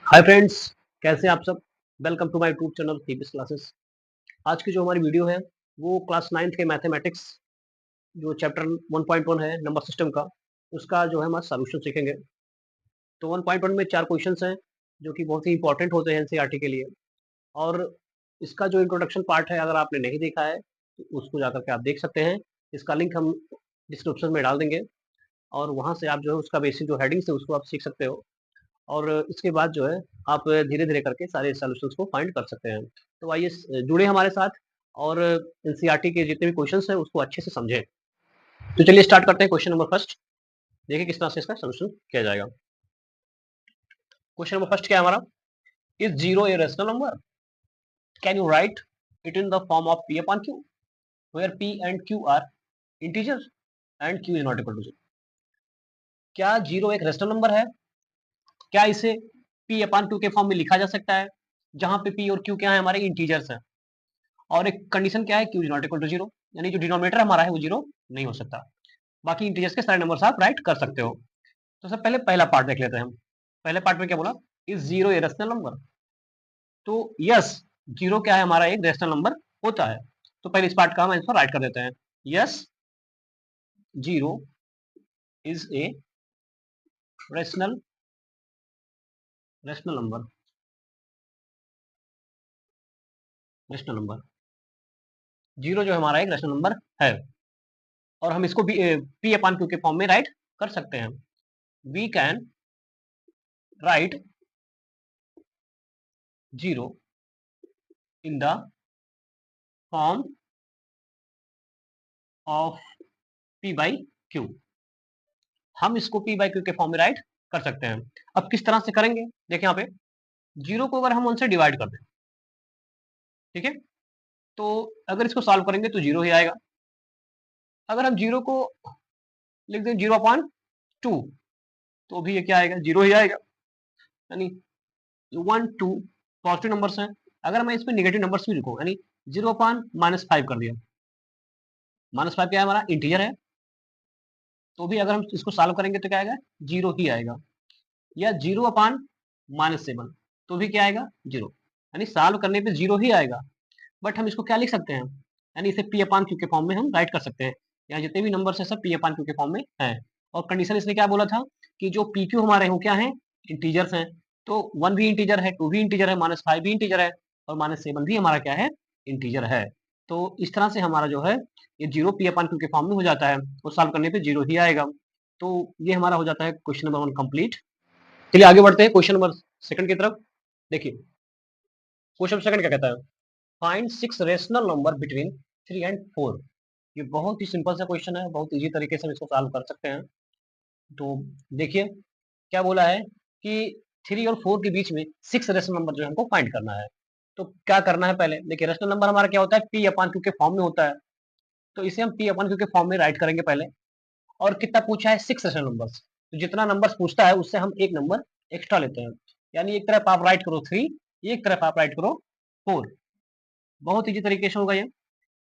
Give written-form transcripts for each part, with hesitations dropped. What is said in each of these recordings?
Hi friends, कैसे हैं आप सब। Welcome to my YouTube channel TPS classes. आज की जो हमारी वीडियो है वो क्लास 9th के मैथमेटिक्स जो चैप्टर 1.1 है नंबर सिस्टम का, उसका जो है हम आज सॉल्यूशन सीखेंगे। तो 1.1 में 4 क्वेश्चंस हैं जो कि बहुत ही इंपॉर्टेंट होते हैं एनसीईआरटी के लिए। और इसका जो इंट्रोडक्शन पार्ट है, अगर आपने नहीं देखा है तो उसको जाकर के आप देख सकते हैं। इसका लिंक हम डिस्क्रिप्शन में डाल देंगे और वहाँ से आप जो है उसका बेसिक जो हेडिंग्स है उसको आप सीख सकते हो। और इसके बाद जो है आप धीरे-धीरे करके सारे सॉल्यूशंस को फाइंड कर सकते हैं। तो आइए जुड़े हमारे साथ और एनसीईआरटी के जितने भी क्वेश्चंस हैं उसको अच्छे से समझें। तो चलिए स्टार्ट करते हैं क्वेश्चन नंबर फर्स्ट। देखिए किस तरह से इसका सॉल्यूशन किया जाएगा। क्वेश्चन नंबर फर्स्ट क्या है हमारा? Is 0 a rational number? Can you right it in the form of P upon Q where P and Q are integers and Q is not equal to 0? क्या 0 एक rational number है? क्या इसे P upon Q के form में लिखा जा सकता है जहां पे P और Q क्या है, हमारे इंटीजर्स हैं। और एक कंडीशन क्या है, Q is not equal to 0, यानी जो डिनोमिनेटर हमारा है वो 0 नहीं हो सकता। बाकी इंटीजर्स के सारे नंबर्स आप राइट कर सकते हो। तो सबसे पहले पहला पार्ट देख लेते हैं हम। पहले पार्ट में क्या बोला, इज 0 ए रेशनल नंबर? तो यस, 0 क्या है, हमारा एक रेशनल नंबर होता है। तो पहले इस पार्ट का हम आंसर राइट कर देते हैं। Yes, 0 is a rational rational number. Rational number 0 जो हमारा एक रेशनल नंबर है और हम इसको P अपॉन Q के फॉर्म में राइट कर सकते हैं। We can write 0 in the form of P by Q। हम इसको P by Q के फॉर्म में राइट कर सकते हैं। अब किस तरह से करेंगे, देखिए यहाँ पे 0 को अगर हम 1 से डिवाइड कर दें, ठीक है, तो अगर इसको सॉल्व करेंगे तो 0 ही आएगा। अगर हम 0 को लिख दें 0/2 तो भी ये क्या आएगा, 0 ही आएगा। यानी 1 2 पॉजिटिव नंबर्स हैं। अगर मैं इसमें नेगेटिव नंबर्स भी लिखूं, यानी 0/-5 कर दिया, -5 क्या है, हमारा इंटीजर है, तो भी अगर हम इसको सॉल्व करेंगे तो क्या आएगा, 0 ही आएगा। या 0/-7 तो भी क्या आएगा, 0। यानी सॉल्व करने पे 0 ही आएगा। बट हम इसको क्या लिख सकते हैं, यानी इसे P अपॉन Q के फॉर्म में हम राइट कर सकते हैं। यहाँ जितने भी नंबर्स हैं सब P अपॉन Q के फॉर्म में हैं। और कंडीशन इसने क्या बोला था कि जो PQ हमारे हैं वो क्या है, इंटीजर्स हैं। तो 1 भी इंटीजर है, 2 भी इंटीजर है, -5 भी इंटीजर है और -7 भी हमारा क्या है, इंटीजर है। तो इस तरह से हमारा जो है ये 0 P अपॉन Q के फॉर्म में हो जाता है और सॉल्व करने पे 0 ही आएगा। तो ये हमारा हो जाता है क्वेश्चन नंबर 1 कंप्लीट। चलिए आगे बढ़ते हैं क्वेश्चन नंबर सेकंड की तरफ। देखिए क्वेश्चन सेकंड क्या कहता है, find 6 rational number between 3 and 4। ये बहुत ही सिंपल सा क्वेश्चन है, बहुत इजी तरीके से हम इसको सॉल्व कर सकते हैं। तो देखिए क्या बोला है कि 3 और 4 के बीच में 6 रेशनल नंबर जो है हमको फाइंड करना है। तो क्या करना है, पहले देखिए रेशनल नंबर हमारा क्या होता है, P अपॉन Q के फॉर्म में होता है। तो इसे हम P अपॉन Q के फॉर्म में राइट करेंगे पहले। और कितना पूछा है, 6 रेशनल नंबर्स। तो जितना नंबर्स पूछता है उससे हम एक नंबर एक्स्ट्रा लेते हैं। यानी एक तरफ आप राइट करो 3, एक तरफ आप राइट करो 4। बहुत इजी तरीके से होगा ये।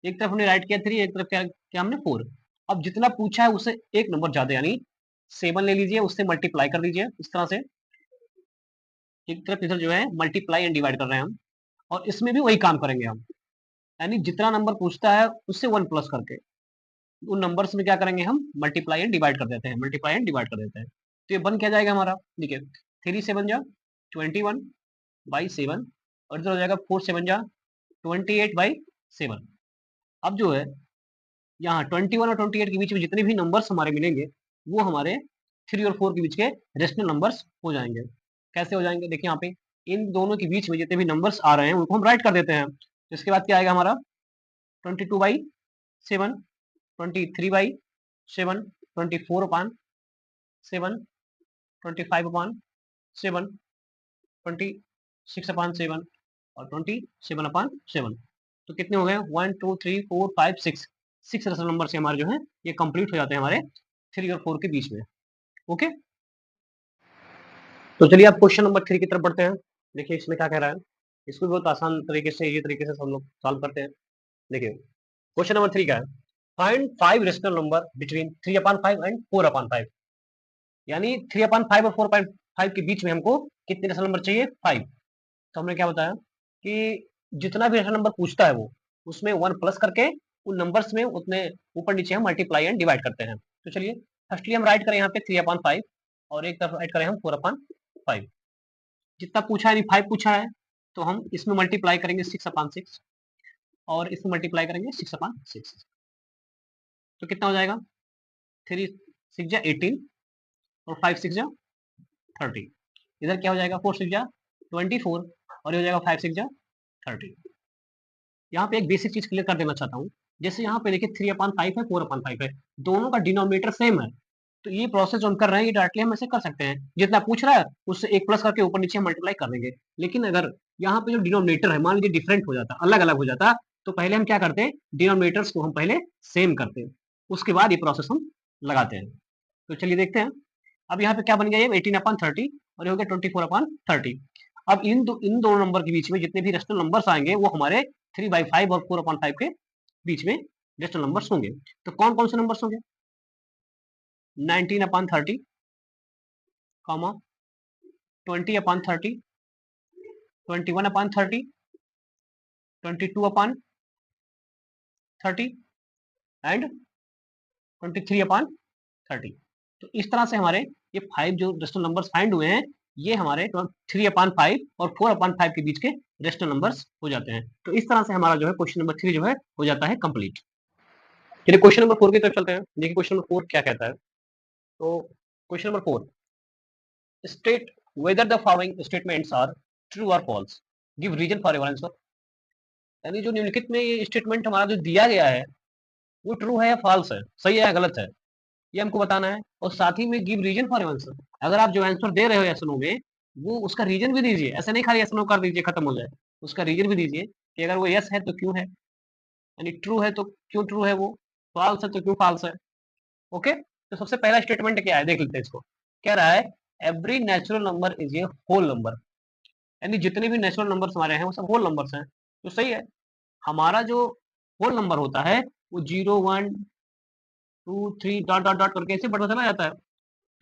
एक तरफ हमने राइट किया 3, एक तरफ क्या किया हमने 4। अब जितना पूछा है उससे एक नंबर ज्यादा, यानी 7 ले लीजिए, उससे मल्टीप्लाई कर दीजिए इस तरह से। एक तरफ इधर जो है मल्टीप्लाई एंड डिवाइड कर रहे हैं हम, और इसमें भी वही काम करेंगे हम। यानी जितना नंबर पूछता है उससे 1 प्लस करके उन नंबर्स में क्या करेंगे, हम मल्टीप्लाई एंड डिवाइड कर देते हैं, मल्टीप्लाई एंड डिवाइड कर देते हैं। तो ये बन क्या जाएगा हमारा, देखिए 3 7 जा 21/7 और इधर हो जाएगा 4 7 जा 28/7। अब जो है यहाँ 21 और 28 के बीच में जितने भी नंबर्स हमारे मिलेंगे वो हमारे 3 और 4 के बीच के रेशनल नंबर्स हो जाएंगे। कैसे हो जाएंगे, देखिए यहाँ पे इन दोनों के बीच में जितने भी नंबर्स आ रहे हैं उनको हम राइट कर देते हैं। इसके बाद क्या आएगा हमारा 22/7, 23/7, 24/7, 25/7, 26/7 और 27/7। तो कितने हो गए, 1 2 3 4 5 6। 6 रेशनल नंबर से हमारे जो है ये कंप्लीट हो जाते हैं हमारे 3 और 4 के बीच में। ओके, तो चलिए आप क्वेश्चन नंबर 3 की तरफ बढ़ते हैं। देखिए इसमें क्या कह रहा है, इसको बहुत आसान तरीके से, ये तरीके से हम लोग सॉल्व करते हैं। देखिए क्वेश्चन नंबर 3 का है, find 5 rational number between 3/5 and 4/5। यानी 3/5 और 4/5 के बीच में हमको कितने रेशनल नंबर चाहिए? 5। तो हमने क्या बताया कि जितना भी रेशनल नंबर पूछता है वो उसमें 1 प्लस करके उन नंबर्स में उतने ऊपर नीचे हम मल्टीप्लाई एंड डिवाइड करते हैं। तो चलिए फर्स्टली हम राइट करें यहाँ पे 3/5 और एक तरफ राइट करें हम 4/5। जितना पूछा है 5 पूछा है तो हम इसमें मल्टीप्लाई करेंगे 6/6 और इसमें मल्टीप्लाई करेंगे 6/6। तो कितना हो जाएगा? 3 6 जा 18 और 5 6 जा 30। इधर क्या हो जाएगा? 4 6 जा 24 और ये हो जाएगा 5 6 जा 30। यहाँ पे एक बेसिक चीज क्लियर कर देना चाहता हूँ। जैसे यहाँ पे देखिए 3/5 है, 4/5 है, दोनों का डिनोमिनेटर सेम है। तो ये प्रोसेस जो हम कर रहे हैं ये डायरेक्टली हम ऐसे कर सकते हैं। जितना पूछ रहा है उससे एक प्लस करके ऊपर नीचे मल्टीप्लाई कर देंगे। लेकिन अगर यहाँ पे जो डिनोमिनेटर है मान लीजिए डिफरेंट हो जाता, अलग अलग हो जाता, तो पहले हम क्या करते हैं? डिनोमिनेटर्स को हम पहले सेम करते हैं, उसके बाद ये प्रोसेस हम लगाते हैं। तो चलिए देखते हैं। अब यहाँ पे क्या बन गया? ये 18/30 और ये हो गया 24/30। अब इन दोनों नंबर के बीच में जितने भी रेशनल नंबर्स आएंगे वो हमारे 3/5 और 4/5 के बीच में रेशनल नंबर्स होंगे। तो कौन कौन से नंबर्स होंगे? 19/30, 20/30, 21/30, 22/30 एंड 23/30। तो इस तरह से हमारे ये 5 जो रेशनल नंबर्स फाइंड हुए हैं ये हमारे 3/5 और 4/5 के बीच के रेशनल नंबर्स हो जाते हैं। तो इस तरह से हमारा जो है क्वेश्चन नंबर 3 जो है हो जाता है कंप्लीट। चलिए क्वेश्चन नंबर 4 की तरफ चलते हैं। देखिए क्वेश्चन नंबर 4 क्या कहता है। तो question number 4, state whether the following statements are true or false, give reason for your answer। यानी जो निम्नलिखित में ये स्टेटमेंट हमारा जो दिया गया है वो ट्रू है या फॉल्स है, सही है या गलत है, ये हमको बताना है। और साथ ही में give reason for your answer. अगर आप जो आंसर दे रहे हो यस नो में वो उसका रीजन भी दीजिए। ऐसे नहीं खाली यस नो कर दीजिए खत्म हो जाए, उसका रीजन भी दीजिए कि अगर वो यस है तो क्यों है, यानी ट्रू है तो क्यों ट्रू है, वो फॉल्स है तो क्यों फॉल्स है। ओके, तो सबसे पहला स्टेटमेंट क्या है देख लेते हैं इसको। कह रहा है every natural number is a whole number, यानी जितने भी नेचुरल नंबर्स हमारे हैं वो सब होल नंबर्स हैं। तो सही है, हमारा जो होल नंबर होता है वो 0 1 2 3 डॉट डॉट डॉट करके ऐसे बढ़ता चला जाता है।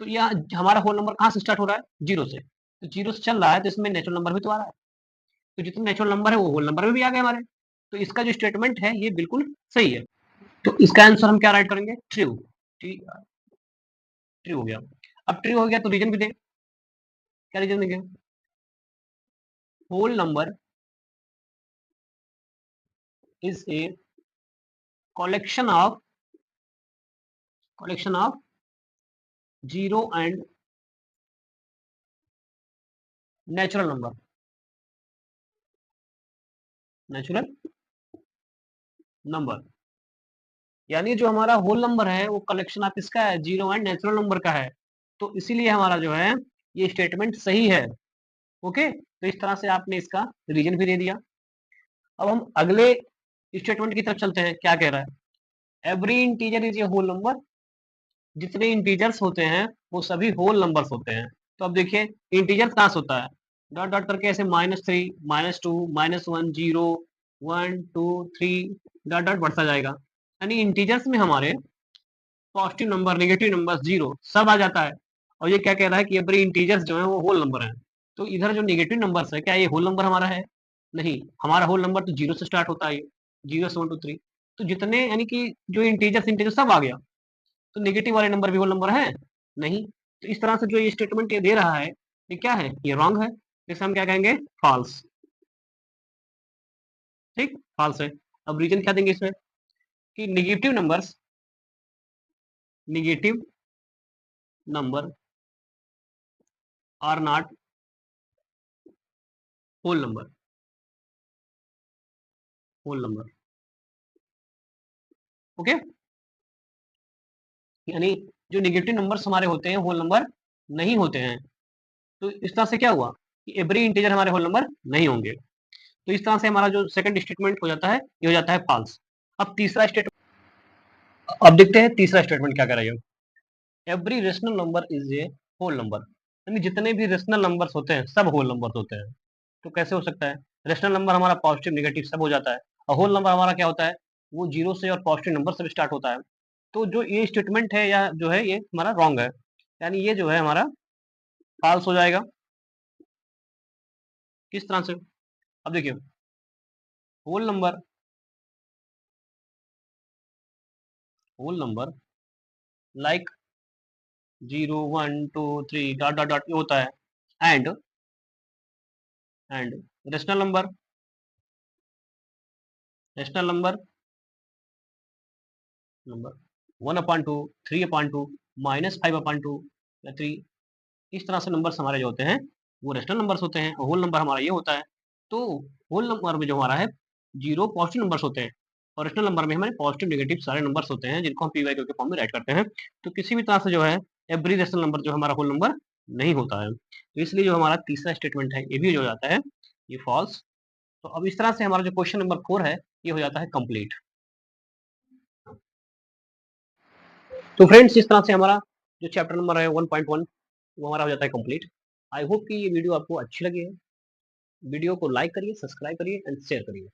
तो यहाँ हमारा होल नंबर कहाँ से स्टार्ट हो रहा है? 0 से। तो 0 से चल रहा है तो इसमें नेचुरल नंबर भी तो आ रहा है। तो जितने नेचुरल नंबर है वो होल नंबर में भी आ गए हमारे। तो इसका जो स्टेटमेंट है ये बिल्कुल सही है। तो इसका आंसर हम क्या राइट करेंगे? ट्रू। ट्रू हो गया। अब ट्रू हो गया तो रीजन भी दे। क्या रीजन देंगे? Whole number is a collection of zero and natural number. यानी जो हमारा होल नंबर है वो कलेक्शन ऑफ इसका है, जीरो एंड नेचुरल नंबर का है। तो इसीलिए हमारा जो है ये स्टेटमेंट सही है। ओके, तो इस तरह से आपने इसका रीजन भी दे दिया। अब हम अगले स्टेटमेंट की तरफ चलते हैं। क्या कह रहा है? Every integer is a whole number, जितने इंटीजर्स होते हैं वो सभी होल नंबर्स होते हैं। तो अब देखिए इंटीजर्स कहाँ से होता है? डॉट डॉट करके ऐसे -3 -2 -1 0 1 2 3 डॉट डॉट बढ़ता जाएगा। यानी इंटीजर्स में हमारे positive number, negative number, zero सब आ जाता है। और ये क्या कह रहा है कि एवरी इंटीजर्स जो है वो होल नंबर है। तो इधर जो नेगेटिव नंबर्स है क्या ये होल नंबर हमारा है? नहीं, हमारा होल नंबर तो जीरो से स्टार्ट होता है, 0 से 1 2 3। तो जितने यानी कि जो इंटीजर्स इंटीजर सब आ गया। तो नेगेटिव वाले नंबर भी होल नंबर है? नहीं। तो इस तरह से जो ये स्टेटमेंट ये दे रहा है ये क्या है? ये रॉन्ग है। इसे हम क्या कहेंगे? फॉल्स। ठीक, फॉल्स है। अब रीजन क्या देंगे इसमें कि negative number are not whole number. Whole number. Okay, यानी जो नेगेटिव नंबर्स हमारे होते हैं होल नंबर नहीं होते हैं। तो इस तरह से क्या हुआ कि एवरी इंटीजर हमारे होल नंबर नहीं होंगे। तो इस तरह से हमारा जो सेकंड स्टेटमेंट हो जाता है ये हो जाता है फॉल्स। अब तीसरा स्टेटमेंट, अब देखते हैं तीसरा स्टेटमेंट क्या कर रही है। Every rational number is a whole number, यानी जितने भी रेशनल नंबर्स होते हैं सब होल नंबर्स होते हैं। तो कैसे हो सकता है? रेशनल नंबर हमारा पॉजिटिव नेगेटिव सब हो जाता है और होल नंबर हमारा क्या होता है? वो जीरो से और पॉजिटिव नंबर से स्टार्ट होता है। तो जो ये स्टेटमेंट है या जो है ये हमारा रॉन्ग है, यानी ये जो है हमारा फॉल्स हो जाएगा। किस तरह से? अब देखिए whole number like 0 1 2 3 dot dot dot ये होता है एंड रेशनल नंबर नंबर 1/2 3/2 -5/2 या 3 इस तरह से नंबर्स हमारे जो होते हैं वो रेशनल नंबर्स होते हैं और होल नंबर हमारा ये होता है। तो होल नंबर में जो हमारा है 0 पॉजिटिव नंबर्स होते हैं और रेशनल नंबर में हमारे पॉजिटिव नेगेटिव सारे नंबर्स होते हैं जिनको हम पी वाई क्यू के फॉर्म में राइट करते हैं। तो किसी भी तरह से जो है एवरी रेशनल नंबर जो हमारा होल नंबर नहीं होता है। तो इसलिए जो हमारा तीसरा स्टेटमेंट है ये भी हो जाता है ये फॉल्स। तो अब इस तरह से हमारा जो क्वेश्चन नंबर 4 है ये हो जाता है कंप्लीट। तो फ्रेंड्स इस तरह से हमारा जो चैप्टर नंबर है 1.1 वो हमारा हो जाता है कंप्लीट। आई होप कि ये वीडियो आपको अच्छी लगी है। वीडियो को लाइक करिए, सब्सक्राइब करिए एंड शेयर करिए।